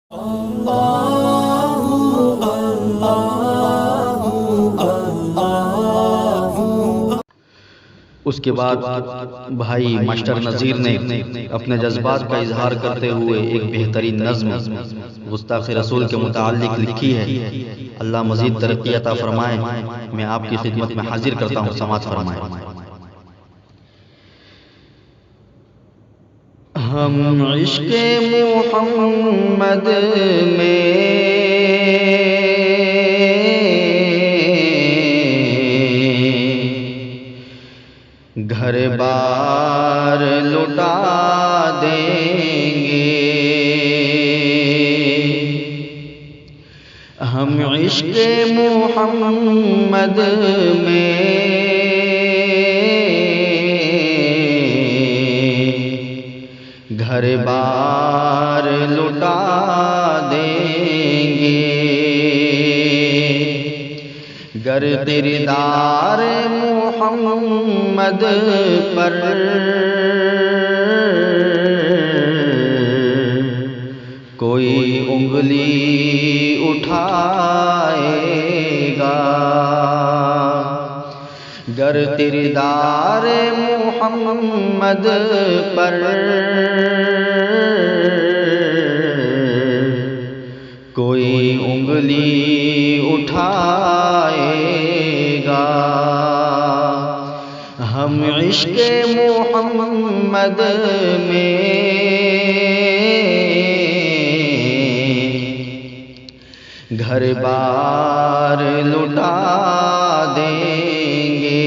اس کے بعد بھائی ماسٹر نذیر نے اپنے جذبات کا اظہار کرتے ہوئے ایک بہترین نظم گستاخ رسول کے متعلق لکھی ہے۔ اللہ مزید ترقی عطا فرمائے۔ میں آپ کی خدمت میں حاضر کرتا ہوں، سماعت فرمائیں۔ ہم عشق محمد میں گھر بار لٹا دیں گے، ہم عشق محمد میں گھر بار لٹا دیں گے، گر کردار محمد پر کوئی انگلی اٹھائے گا، گر کردار محمد پر کوئی انگلی اٹھائے گا، ہم عشق محمد میں گھر بار لٹا دیں گے۔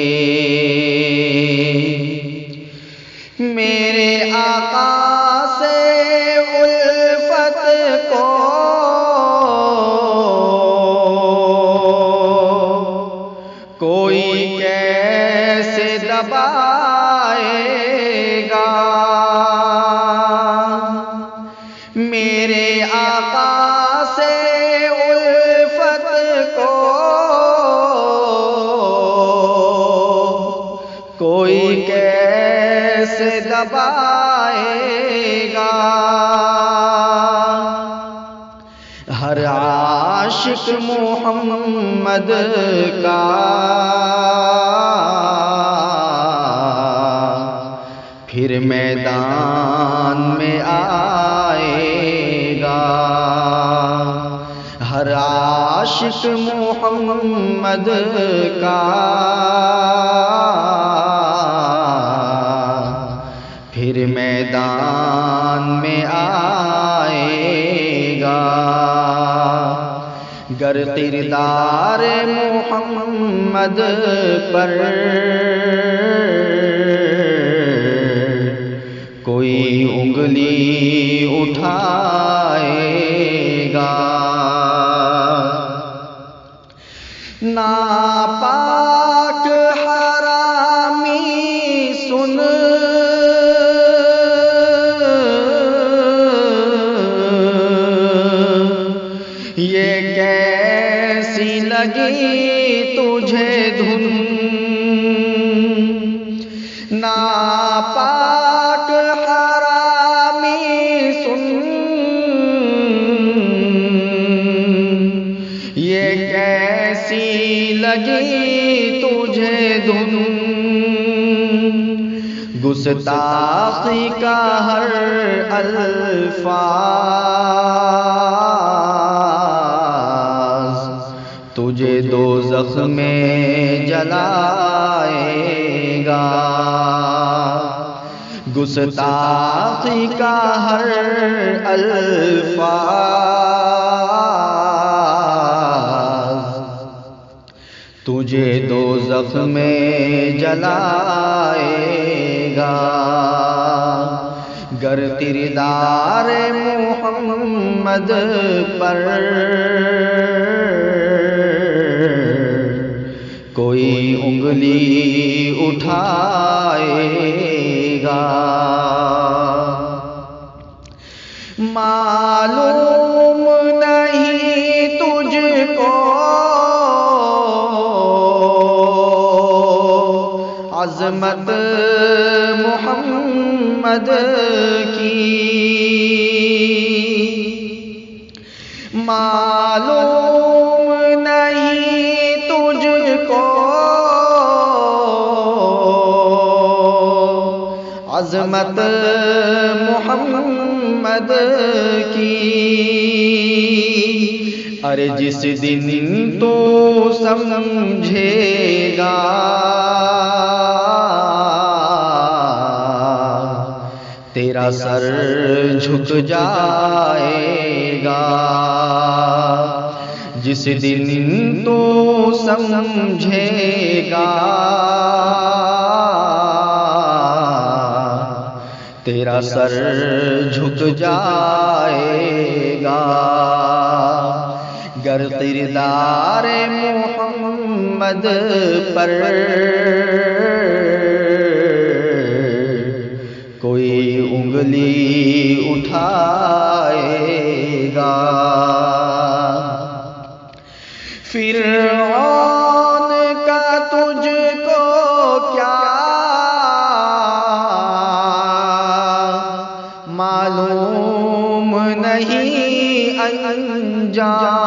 میرے آقا سے الفت کو کوئی کیسے دبائے گا، میرے آقا سے الفت کو کوئی کیسے دبائے گا، ہر عاشق محمد کا پھر میدان میں آئے گا، ہر عاشق محمد کا پھر میدان میں آئے گا، گر کردار محمد پر کوئی انگلی اٹھائے گا، ناپاک حرامی سن یہ کیسی لگی تجھے دھن، ناپاک حرامی سن یہ کیسی لگی تجھے دھن، گستاخی کا ہر الفاظ تجھے دوزخ میں جلائے گا، گستاخی کا ہر الفاظ تجھے دوزخ میں جلائے گا، گر کردار محمد پر کوئی انگلی اٹھائے گا، معلوم نہیں تجھ کو عظمت محمد کی، معلوم نہیں تجھ کو عظمت محمد کی، ارے جس دن تو سمجھے گا تیرا سر جھک جائے گا، جس دن تو سمجھے گا تیرا سر جھک جائے گا، گر کردار محمد پر کوئی انگلی اٹھائے گا۔ فرعون کا تجھ کو کیا معلوم نہیں انجام،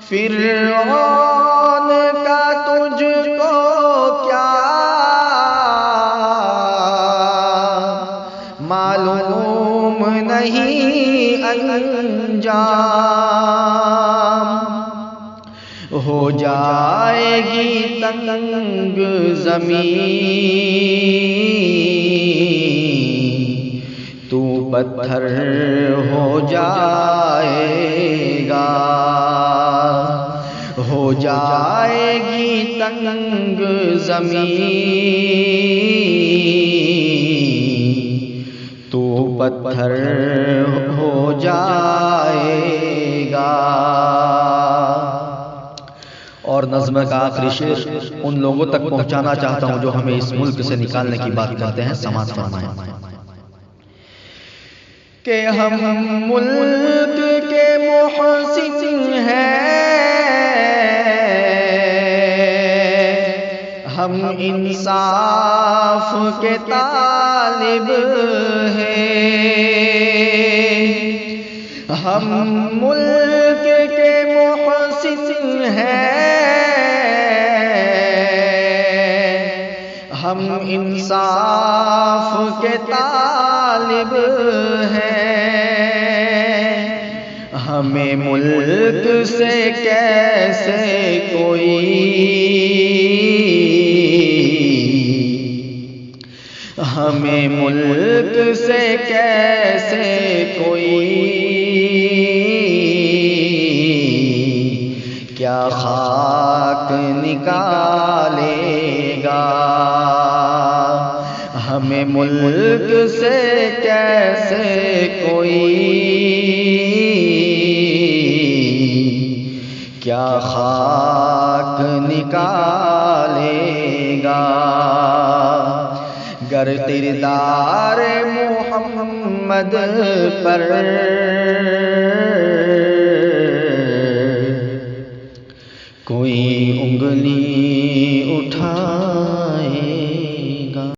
فرعون کا تجھ کو کیا معلوم نہیں انجام، ہو جائے گی تنگ زمین تو پتھر ہو جائے گا، ہو جائے گی تنگ زمین تو پتھر ہو جائے گا۔ اور نظم کا آخری شعر ان لوگوں تک پہنچانا چاہتا ہوں جو ہمیں اس ملک سے نکالنے کی بات کرتے ہیں، سماعت فرمائیں کہ ہم ملک کے محسن ہیں، ہم انصاف کے طالب ہیں، ہم ملک کے محسن ہیں، ہم انصاف کے طالب ہیں، ہمیں ملک سے کیسے کوئی ہمیں ملک سے کیسے کوئی کیا خاک نکالے گا، ہمیں ملک سے کیسے کوئی کیا خاک نکالے گا، گر کردار محمد پر